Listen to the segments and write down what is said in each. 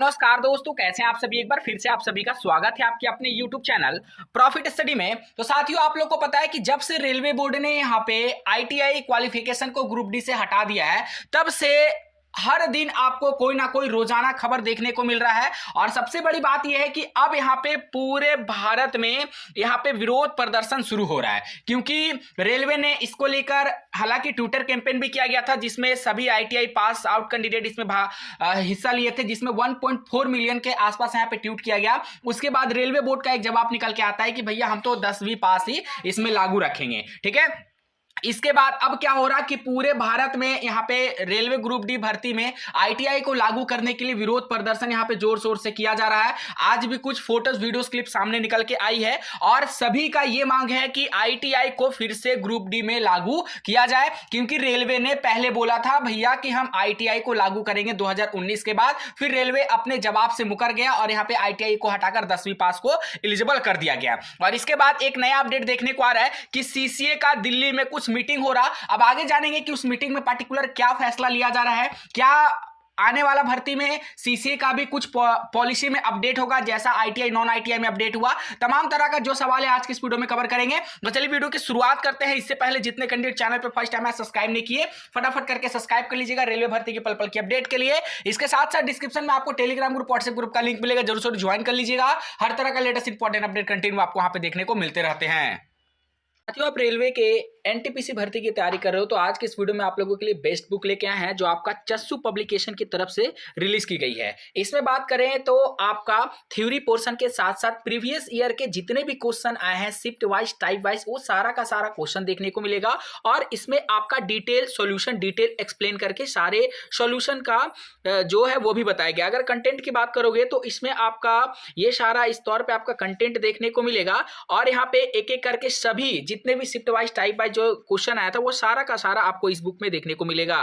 नमस्कार दोस्तों, कैसे हैं आप सभी। एक बार फिर से आप सभी का स्वागत है आपके अपने YouTube चैनल प्रॉफिट स्टडी में। तो साथियों, आप लोग को पता है कि जब से रेलवे बोर्ड ने यहाँ पे ITI क्वालिफिकेशन को ग्रुप डी से हटा दिया है, तब से हर दिन आपको कोई ना कोई रोजाना खबर देखने को मिल रहा है। और सबसे बड़ी बात यह है कि अब यहाँ पे पूरे भारत में यहाँ पे विरोध प्रदर्शन शुरू हो रहा है, क्योंकि रेलवे ने इसको लेकर हालांकि ट्विटर कैंपेन भी किया गया था, जिसमें सभी ITI पास आउट कैंडिडेट इसमें हिस्सा लिए थे, जिसमें 1.4 मिलियन के आसपास यहाँ पे ट्वीट किया गया। उसके बाद रेलवे बोर्ड का एक जवाब निकल के आता है कि भैया हम तो 10वीं पास ही इसमें लागू रखेंगे। ठीक है, इसके बाद अब क्या हो रहा कि पूरे भारत में यहाँ पे रेलवे ग्रुप डी भर्ती में ITI को लागू करने के लिए विरोध प्रदर्शन यहाँ पे जोर शोर से किया जा रहा है। आज भी कुछ फोटोज वीडियोस क्लिप सामने निकल के आई है और सभी का ये मांग है कि ITI को फिर से ग्रुप डी में लागू किया जाए, क्योंकि रेलवे ने पहले बोला था भैया कि हम ITI को लागू करेंगे 2019 के बाद। फिर रेलवे अपने जवाब से मुकर गया और यहाँ पे ITI को हटाकर 10वीं पास को एलिजिबल कर दिया गया। और इसके बाद एक नया अपडेट देखने को आ रहा है कि CCA का दिल्ली में कुछ मीटिंग हो रहा। अब आगे जानेंगे कि उस मीटिंग में पर्टिकुलर क्या फैसला लिया जा रहा है, क्या आने वाला भर्ती में CCA का भी कुछ पॉलिसी में अपडेट होगा जैसा ITI नॉन ITI में अपडेट हुआ। तमाम तरह का जो सवाल है आज की इस वीडियो में कवर करेंगे। तो चलिए वीडियो की शुरुआत करते हैं। इससे पहले जितने कैंडिडेट चैनल पर फर्स्ट टाइम है सब्सक्राइब नहीं किए, फटाफट करके सब्सक्राइब कर लीजिएगा रेलवे भर्ती की पल पल की अपडेट के लिए। इसके साथ साथ डिस्क्रिप्शन में आपको टेलीग्राम ग्रुप, व्हाट्सएप ग्रुप का लिंक मिलेगा, जरूर से ज्वाइन कर लीजिएगा। हर तरह का लेटेस्ट इंपॉर्टेंट अपडेट कंटिन्यू आपको वहां पे देखने को मिलते रहते हैं। साथियों, आप रेलवे के NTPC भर्ती की तैयारी कर रहे हो तो आज के इस वीडियो में आप लोगों के लिए बेस्ट बुक लेके आए हैं, जो आपका चस्सू पब्लिकेशन की तरफ से रिलीज की गई है। इसमें बात करें तो आपका थ्योरी पोर्शन के साथ साथ प्रीवियस ईयर के जितने भी क्वेश्चन आए हैं शिफ्ट वाइज टाइप वाइज, वो सारा का सारा क्वेश्चन देखने को मिलेगा। और इसमें आपका डिटेल सॉल्यूशन, डिटेल एक्सप्लेन करके सारे सॉल्यूशन का जो है वो भी बताया गया। अगर कंटेंट की बात करोगे तो इसमें आपका ये सारा इस तौर पे आपका कंटेंट देखने को मिलेगा। और यहाँ पे एक एक करके सभी जितने भी शिफ्ट वाइज टाइप वाइज जो क्वेश्चन आया था वो सारा का सारा आपको इस बुक में देखने को मिलेगा।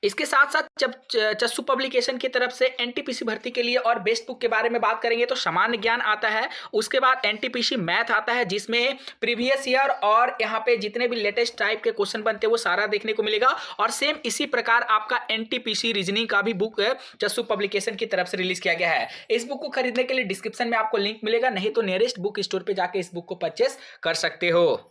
इसके साथ साथ जब चस्सू पब्लिकेशन की तरफ से NTPC भर्ती के लिए और बेस्ट बुक के बारे में बात करेंगे तो सामान्य ज्ञान आता है, उसके बाद NTPC मैथ आता है जिसमें प्रीवियस ईयर और यहाँ पे जितने भी लेटेस्ट टाइप के क्वेश्चन बनते हैं वो सारा देखने को मिलेगा। और सेम इसी प्रकार आपका NTPC रीजनिंग का भी बुक चस्सू पब्लिकेशन की तरफ से रिलीज किया गया है। इस बुक को खरीदने के लिए डिस्क्रिप्शन में आपको लिंक मिलेगा, नहीं तो नियरेस्ट बुक स्टोर पर जाकर इस बुक को परचेस कर सकते हो।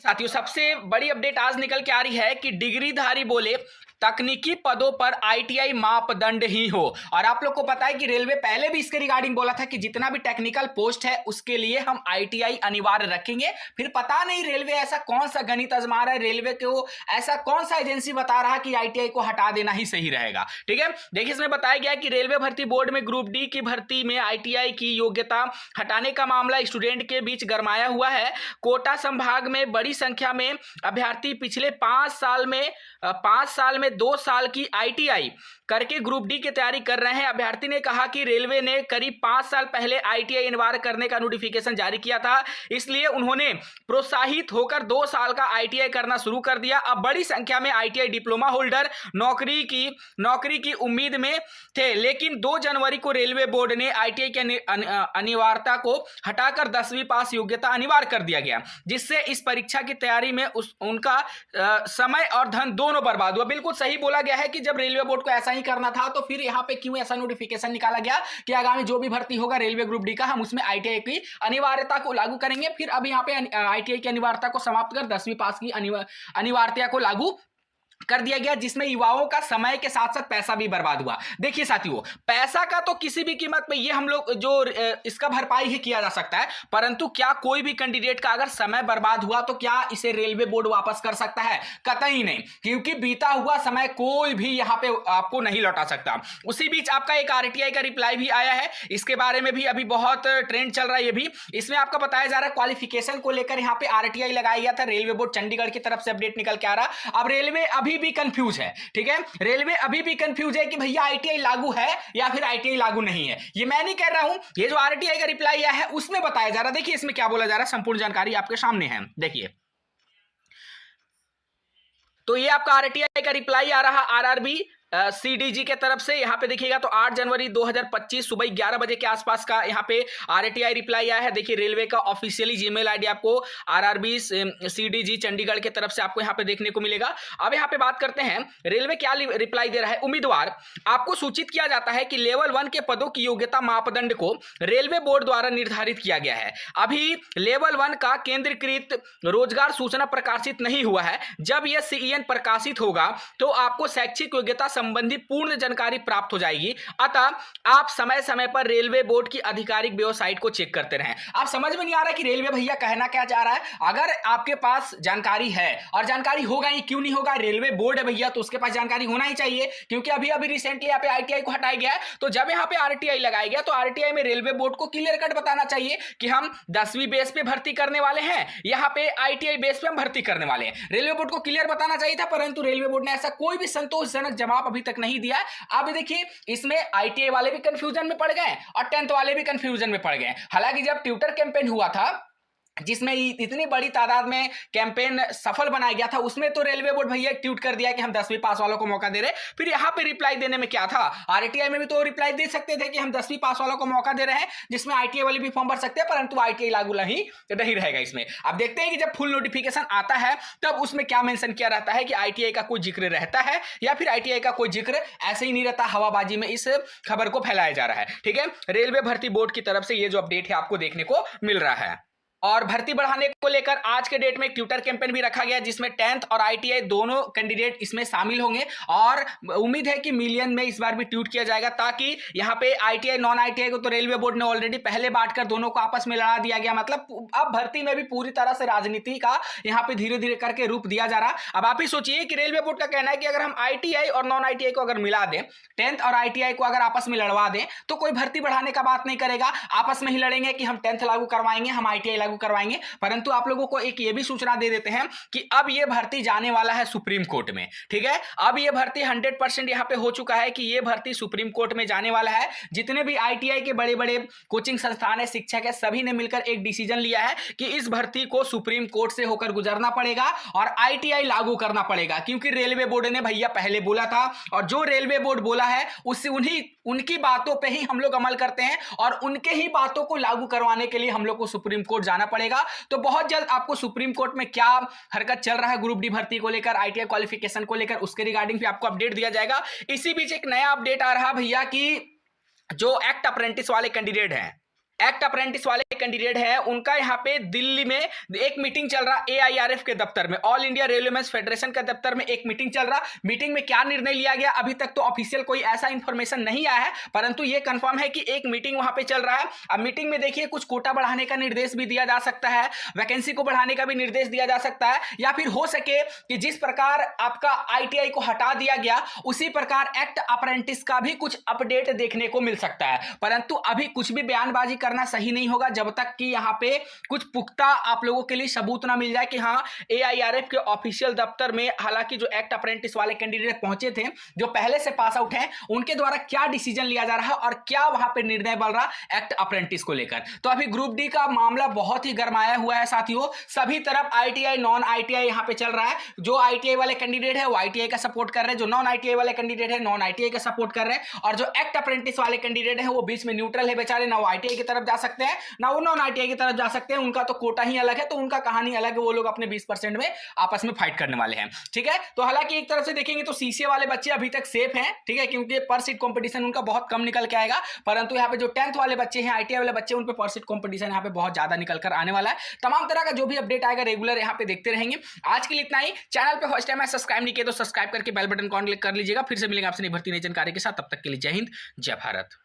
साथियों, सबसे बड़ी अपडेट आज निकल के आ रही है कि डिग्रीधारी बोले तकनीकी पदों पर ITI मापदंड ही हो। और आप लोग को पता है कि रेलवे पहले भी इसके रिगार्डिंग बोला था कि जितना भी टेक्निकल पोस्ट है उसके लिए हम ITI अनिवार्य रखेंगे। फिर पता नहीं रेलवे ऐसा कौन सा गणित आजमा रहा है, रेलवे को ऐसा कौन सा एजेंसी बता रहा है कि ITI को हटा देना ही सही रहेगा। ठीक है, देखिए इसमें बताया गया कि रेलवे भर्ती बोर्ड में ग्रुप डी की भर्ती में ITI की योग्यता हटाने का मामला स्टूडेंट के बीच गरमाया हुआ है। कोटा संभाग में बड़ी संख्या में अभ्यर्थी पिछले 5 साल में 2 साल की ITI करके ग्रुप डी की तैयारी कर रहे हैं। अभ्यर्थी ने कहा कि रेलवे ने करीब 5 साल पहले ITI अनिवार्य करने का नोटिफिकेशन जारी किया था, इसलिए उन्होंने प्रोत्साहित होकर 2 साल का ITI करना शुरू कर दिया। अब बड़ी संख्या में ITI डिप्लोमा होल्डर नौकरी की उम्मीद में थे, लेकिन 2 जनवरी को रेलवे बोर्ड ने ITI की अनिवार्यता को हटाकर 10वीं पास योग्यता अनिवार्य कर दिया गया, जिससे इस परीक्षा की तैयारी में उनका समय और धन दोनों बर्बाद हुआ। बिल्कुल सही बोला गया है कि जब रेलवे बोर्ड को ऐसा ही करना था तो फिर यहाँ पे क्यों ऐसा नोटिफिकेशन निकाला गया कि आगामी जो भी भर्ती होगा रेलवे ग्रुप डी का हम उसमें ITI की अनिवार्यता को लागू करेंगे। फिर अब यहाँ पे ITI की अनिवार्यता को समाप्त कर 10वीं पास की अनिवार्यता को लागू कर दिया गया, जिसमें युवाओं का समय के साथ साथ पैसा भी बर्बाद हुआ। देखिए साथियों, पैसा का तो किसी भी कीमत पे ये हम लोग जो इसका भरपाई ही किया जा सकता है, परंतु क्या कोई भी कैंडिडेट का अगर समय बर्बाद हुआ तो क्या इसे रेलवे बोर्ड वापस कर सकता है? कतई नहीं, क्योंकि बीता हुआ समय कोई भी यहाँ पे आपको नहीं लौटा सकता। उसी बीच आपका एक RTI का रिप्लाई भी आया है, इसके बारे में भी अभी बहुत ट्रेंड चल रहा है। ये भी इसमें आपका बताया जा रहा है क्वालिफिकेशन को लेकर यहाँ पे RTI लगाया गया था, रेलवे बोर्ड चंडीगढ़ की तरफ से अपडेट निकल के आ रहा। अब रेलवे अभी भी कंफ्यूज है। ठीक है, रेलवे अभी भी कंफ्यूज है कि भैया ITI लागू है या फिर ITI लागू नहीं है। ये मैं नहीं कह रहा हूं, ये जो RTI का रिप्लाई आया है उसमें बताया जा रहा है। देखिए इसमें क्या बोला जा रहा है, संपूर्ण जानकारी आपके सामने है। देखिए तो ये आपका RTI का रिप्लाई आ रहा RRB सीडीजी के तरफ से यहाँ पे देखिएगा तो 8 जनवरी 2025 सुबह 11 बजे के आसपास का यहाँ पे आरटीआई रिप्लाई आया है। देखिए रेलवे का ऑफिशियली जीमेल आईडी आपको आरआरबी सीडीजी चंडीगढ़ के तरफ से आपको यहाँ पे देखने को मिलेगा। अब यहाँ पे बात करते हैं रेलवे क्या रिप्लाई दे रहा है। उम्मीदवार आपको सूचित किया जाता है कि लेवल 1 के पदों की योग्यता मापदंड को रेलवे बोर्ड द्वारा निर्धारित किया गया है। अभी लेवल 1 का केंद्रीकृत रोजगार सूचना प्रकाशित नहीं हुआ है। जब यह सीईएन प्रकाशित होगा तो आपको शैक्षिक योग्यता संबंधी पूर्ण जानकारी प्राप्त हो जाएगी। अतः आप समय समय पर रेलवे बोर्ड की आधिकारिक वेबसाइट को चेक करते रहें। आप समझ में नहीं आ रहा कि रेलवे भैया कहना क्या चाह रहा है। अगर आपके पास जानकारी है, और जानकारी होगा ही, क्यों नहीं होगा, रेलवे बोर्ड है भैया तो उसके पास जानकारी होना ही चाहिए। क्योंकि अभी अभी रिसेंटली यहाँ पे आईटीआई को हटाया गया है, तो जब यहाँ पे आरटीआई लगाया गया तो आरटीआई में रेलवे बोर्ड को क्लियर कट बताना चाहिए कि हम 10वीं बेस पे भर्ती करने वाले हैं, यहाँ पे आईटीआई बेस पे हम भर्ती करने वाले हैं। रेलवे बोर्ड को क्लियर बताना चाहिए था, परंतु रेलवे बोर्ड ने ऐसा कोई भी संतोषजनक जवाब अभी तक नहीं दिया। अब देखिए इसमें आईटीआई वाले भी कंफ्यूजन में पड़ गए और 10th वाले भी कंफ्यूजन में पड़ गए। हालांकि जब ट्विटर कैंपेन हुआ था जिसमें इतनी बड़ी तादाद में कैंपेन सफल बनाया गया था, उसमें तो रेलवे बोर्ड भैया ट्वीट कर दिया कि हम 10वीं पास वालों को मौका दे रहे हैं। फिर यहाँ पे रिप्लाई देने में क्या था, आरटीआई में भी तो रिप्लाई दे सकते थे कि हम 10वीं पास वालों को मौका दे रहे हैं, जिसमें आईटीआई वाले भी फॉर्म भर सकते हैं, परंतु आईटीआई लागू नहीं रहेगा इसमें। अब देखते हैं कि जब फुल नोटिफिकेशन आता है तब उसमें क्या मेंशन किया रहता है कि आईटीआई का कोई जिक्र रहता है या फिर आईटीआई का कोई जिक्र ऐसे ही नहीं रहता, हवाबाजी में इस खबर को फैलाया जा रहा है। ठीक है, रेलवे भर्ती बोर्ड की तरफ से ये जो अपडेट है आपको देखने को मिल रहा है। और भर्ती बढ़ाने को लेकर आज के डेट में एक ट्विटर कैंपेन भी रखा गया जिसमें 10th और आईटीआई दोनों कैंडिडेट इसमें शामिल होंगे, और उम्मीद है कि मिलियन में इस बार भी ट्वीट किया जाएगा, ताकि यहाँ पे आईटीआई नॉन आईटीआई को तो रेलवे बोर्ड ने ऑलरेडी पहले बांटकर दोनों को आपस में लड़ा दिया गया। मतलब अब भर्ती में भी पूरी तरह से राजनीति का यहाँ पे धीरे धीरे करके रूप दिया जा रहा। अब आप ही सोचिए कि रेलवे बोर्ड का कहना है कि अगर हम आईटीआई और नॉन आईटीआई को अगर मिला दें, 10th और आईटीआई को अगर आपस में लड़वा दें, तो कोई भर्ती बढ़ाने का बात नहीं करेगा, आपस में ही लड़ेंगे कि हम 10th लागू करवाएंगे, हम आईटीआई लागू करवाएंगे। परंतु आप लोगों को एक ये भी सूचना दे देते हैं कि अब ये भर्ती जाने वाला है सुप्रीम कोर्ट में। ठीक है, अब ये भर्ती 100% यहां पे हो चुका है कि ये भर्ती सुप्रीम कोर्ट में जाने वाला है। जितने भी आईटीआई के बड़े बड़े कोचिंग संस्थान है, शिक्षक है, सभी ने मिलकर एक डिसीजन लिया है कि इस भर्ती को सुप्रीम कोर्ट से होकर गुजरना पड़ेगा और आईटीआई लागू करना पड़ेगा। क्योंकि रेलवे बोर्ड ने भैया पहले बोला था, और जो रेलवे बोर्ड बोला है उससे उनकी बातों पे ही हम लोग अमल करते हैं, और उनके ही बातों को लागू करवाने के लिए हम लोग को सुप्रीम कोर्ट जाना पड़ेगा। तो बहुत जल्द आपको सुप्रीम कोर्ट में क्या हरकत चल रहा है ग्रुप डी भर्ती को लेकर, आईटीआई क्वालिफिकेशन को लेकर, उसके रिगार्डिंग भी आपको अपडेट दिया जाएगा। इसी बीच एक नया अपडेट आ रहा भैया कि जो एक्ट अप्रेंटिस वाले कैंडिडेट हैं, एक्ट अप्रेंटिस वाले कैंडिडेट है, उनका यहाँ पे दिल्ली में एक मीटिंग चल रहा, एआईआरएफ के दफ्तर में, ऑल इंडिया रेलवेमेंस फेडरेशन के दफ्तर में एक मीटिंग चल रहा। मीटिंग में क्या निर्णय लिया गया अभी तक तो ऑफिशियल कोई ऐसा इंफॉर्मेशन नहीं आया है, परंतु ये कंफर्म है कि एक मीटिंग वहां पे चल रहा है। अब मीटिंग में देखिए कुछ कोटा बढ़ाने का निर्देश भी दिया जा सकता है, वैकेंसी को बढ़ाने का भी निर्देश दिया जा सकता है, या फिर हो सके कि जिस प्रकार आपका आईटीआई को हटा दिया गया उसी प्रकार एक्ट अप्रेंटिस का भी कुछ अपडेट देखने को मिल सकता है। परंतु अभी कुछ भी बयानबाजी करना सही नहीं होगा जब तक कि यहां पे कुछ पुख्ता आप लोगों के लिए सबूत ना मिल जाए कि हाँ एआईआरएफ के ऑफिशियल दफ्तर में, हालांकि जो एक्ट अप्रेंटिस वाले कैंडिडेट पहुंचे थे जो पहले से पास आउट हैं, उनके द्वारा क्या डिसीजन लिया जा रहा है और क्या वहां पे निर्णय बन रहा एक्ट अप्रेंटिस को लेकर। तो अभी ग्रुप डी का मामला बहुत ही गरमाया हुआ है साथियों, सभी तरफ आईटीआई नॉन आईटीआई यहां पे चल रहा है। जो आईटीआई वाले कैंडिडेट है वो आईटीआई का सपोर्ट कर रहे हैं, जो नॉन आईटीआई वाले कैंडिडेट है नॉन आईटीआई का सपोर्ट कर रहे हैं, और जो एक्ट अप्रेंटिस वाले कैंडिडेट है वो बीच में न्यूट्रल है बेचारे, ना वो आईटीआई की तरफ जा सकते हैं ना वो नॉन आईटीआई की तरफ जा सकते हैं। उनका तो कोटा ही अलग है, तो उनका कहानी अलग है, वो लोग अपने 20% में आपस में फाइट करने वाले हैं। ठीक है, तो हालांकि एक तरफ से देखेंगे तो सीसीए वाले बच्चे अभी तक सेफ हैं, ठीक है, क्योंकि पर सीट कंपटीशन उनका बहुत कम निकल के आएगा। परंतु यहाँ पे जो 10th वाले बच्चे हैं, आईटीआई वाले बच्चे, उन पे पर सीट कंपटीशन यहाँ पे बहुत ज्यादा निकल कर आने वाला है। तमाम तरह का जो भी अपडेट आएगा रेगुलर यहाँ पे देखते रहेंगे। आज के लिए इतना ही। चैनल पे फर्स्ट टाइम है सब्सक्राइब नहीं किया तो सब्सक्राइब करके बेल बटन को क्लिक कर लीजिएगा। फिर से मिलेंगे आपसे नई भर्ती नई जानकारी के साथ, तब तक के लिए जय हिंद जय भारत।